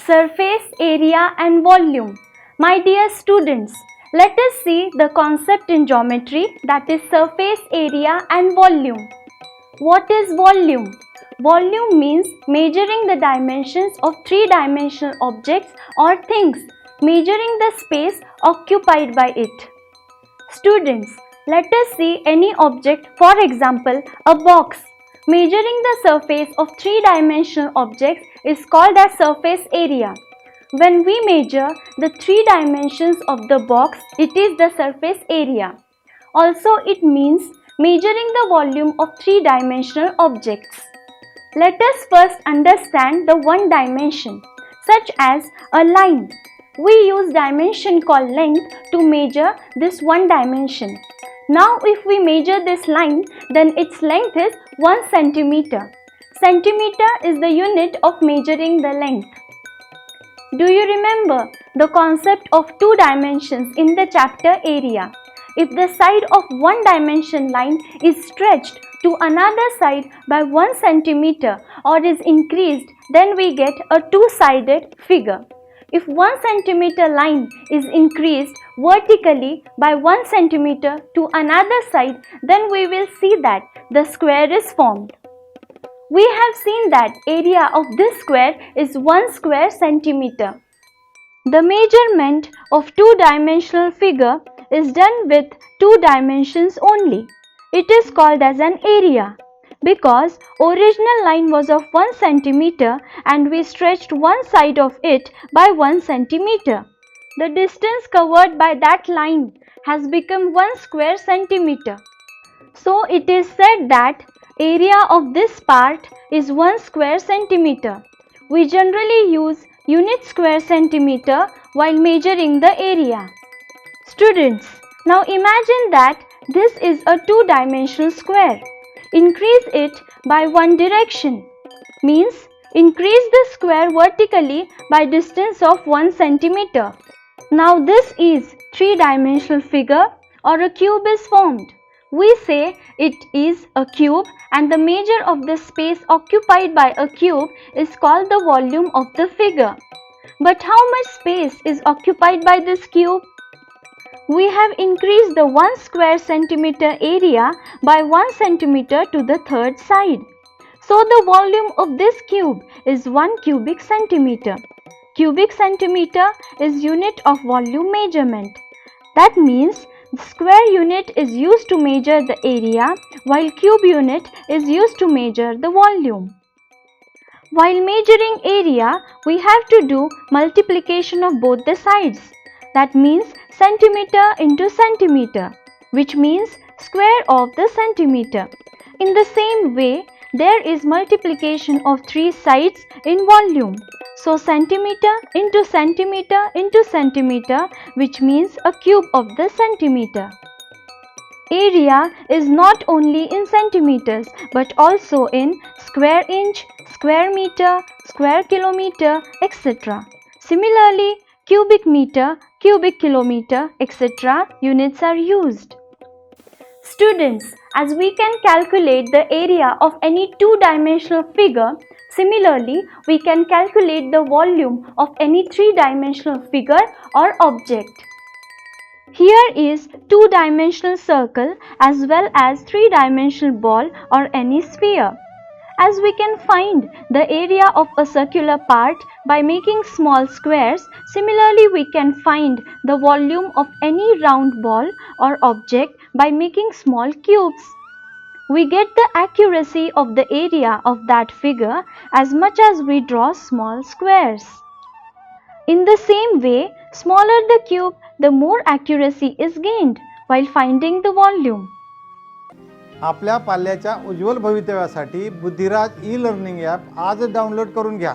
Surface area and volume. My dear students, let us see the concept in geometry, that is surface area and volume. What is volume? Volume means measuring the dimensions of three-dimensional objects or things, measuring the space occupied by it. Students, let us see any object, for example, a box. Measuring the surface of three-dimensional objects is called as surface area. When we measure the three dimensions of the box, it is the surface area. Also, it means measuring the volume of three-dimensional objects. Let us first understand the one dimension, such as a line. We use dimension called length to measure this one dimension. Now if we measure this line, then its length is 1 centimeter. Centimeter is the unit of measuring the length. Do you remember the concept of two dimensions in the chapter area? If the side of one dimension line is stretched to another side by 1 centimeter or is increased, then we get a two-sided figure. If 1 centimeter line is increased vertically by 1 centimeter to another side, then we will see that the square is formed. We have seen that area of this square is 1 square centimeter. The measurement of two-dimensional figure is done with two dimensions only. It is called as an area because original line was of 1 centimeter and we stretched one side of it by 1 centimeter. The distance covered by that line has become 1 square centimeter. So it is said that area of this part is 1 square centimeter. We generally use unit square centimeter while measuring the area. Students, now imagine that this is a two-dimensional square. Increase it by one direction. Means increase the square vertically by distance of 1 centimeter. Now this is three-dimensional figure or a cube is formed. We say it is a cube and the measure of the space occupied by a cube is called the volume of the figure. But how much space is occupied by this cube? We have increased the 1 square centimeter area by 1 centimeter to the third side. So the volume of this cube is 1 cubic centimeter. Cubic centimeter is unit of volume measurement. That means the square unit is used to measure the area while cube unit is used to measure the volume. While measuring area, we have to do multiplication of both the sides. That means centimeter into centimeter, which means square of the centimeter. In the same way, there is multiplication of three sides in volume. So centimeter into centimeter into centimeter, which means a cube of the centimeter. Area is not only in centimeters but also in square inch, square meter, square kilometer, etc. Similarly, cubic meter, cubic kilometer, etc. units are used. Students, as we can calculate the area of any two-dimensional figure, similarly, we can calculate the volume of any three-dimensional figure or object. Here is two-dimensional circle as well as three-dimensional ball or any sphere. As we can find the area of a circular part by making small squares, similarly we can find the volume of any round ball or object by making small cubes. We get the accuracy of the area of that figure as much as we draw small squares. In the same way, smaller the cube, the more accuracy is gained while finding the volume. आपल्या पाल्याच्या उज्ज्वल भवितव्यासाठी Buddhiraj e learning app आज download करून घ्या.